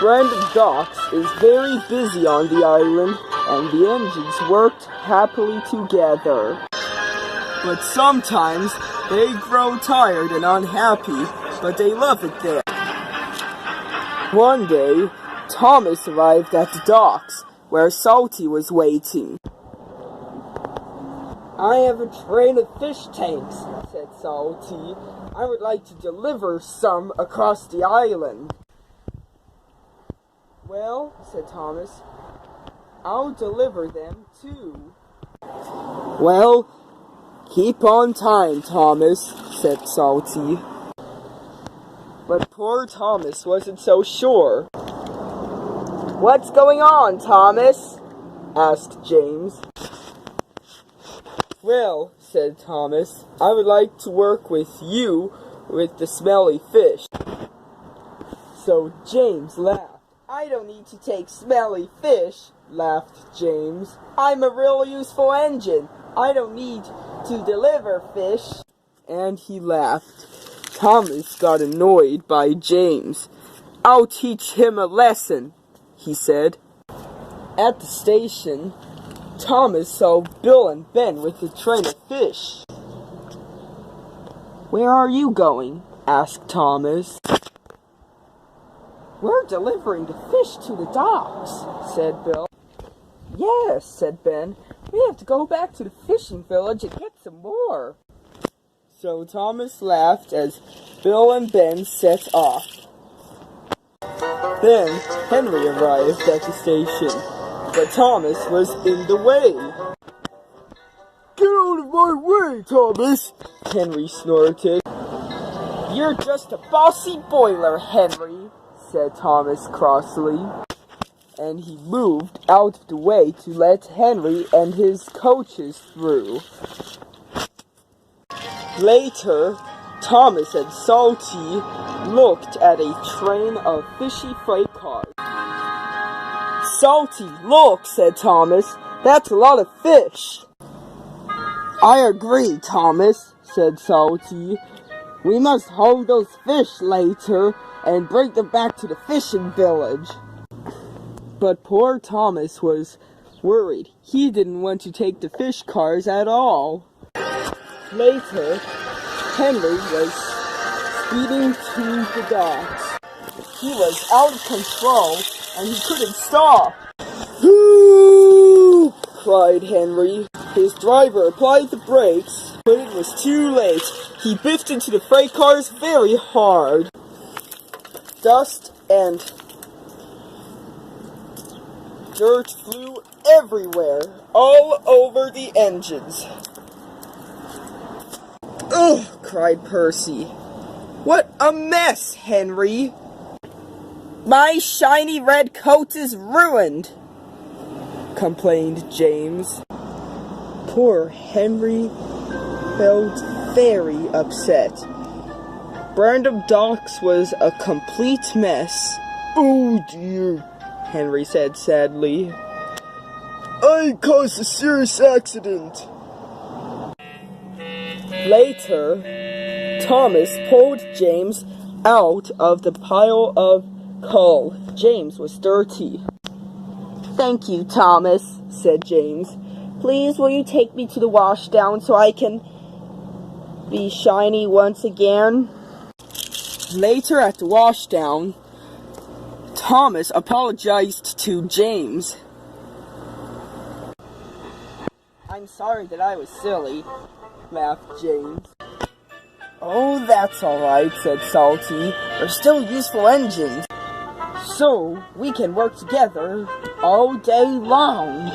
Brandon Docks is very busy on the island, and the engines worked happily together. But sometimes they grow tired and unhappy, but they love it there. One day, Thomas arrived at the docks, where Salty was waiting. "I have a train of fish tanks," said Salty. "I would like to deliver some across the island." "Well," said Thomas, "I'll deliver them too." "Well, keep on time, Thomas," said Salty. But poor Thomas wasn't so sure. "What's going on, Thomas?" asked James. "Well," said Thomas, "I would like to work with you with the smelly fish." So James laughed. "I don't need to take smelly fish," laughed James. "I'm a real useful engine. I don't need to deliver fish." And he laughed. Thomas got annoyed by James. "I'll teach him a lesson," he said. At the station, Thomas saw Bill and Ben with a train of fish. "Where are you going?" asked Thomas. "We're delivering the fish to the docks," said Bill. "Yes," said Ben. "We have to go back to the fishing village and get some more." So Thomas laughed as Bill and Ben set off. Then Henry arrived at the station, but Thomas was in the way. "Get out of my way, Thomas!" Henry snorted. "You're just a bossy boiler, Henry," said Thomas crossly. And he moved out of the way to let Henry and his coaches through. Later, Thomas and Salty looked at a train of fishy freight cars. "Salty, look," said Thomas. "That's a lot of fish." "I agree, Thomas," said Salty. "We must haul those fish later and bring them back to the fishing village." But poor Thomas was worried. He didn't want to take the fish cars at all. Later, Henry was speeding to the docks. He was out of control, and he couldn't stop. "Whoo!" cried Henry. His driver applied the brakes, but it was too late. He biffed into the freight cars very hard. Dust and dirt flew everywhere, all over the engines. "Ugh!" cried Percy. "What a mess, Henry! My shiny red coat is ruined," complained James. Poor Henry felt very upset. Brandon Docks was a complete mess. "Oh dear," Henry said sadly. "I caused a serious accident." Later, Thomas pulled James out of the pile of coal. James was dirty. "Thank you, Thomas," said James. "Please, will you take me to the washdown so I can be shiny once again?" Later at the washdown, Thomas apologized to James. "I'm sorry that I was silly," laughed James. "Oh, that's all right," said Salty. "We're still useful engines, so we can work together all day long."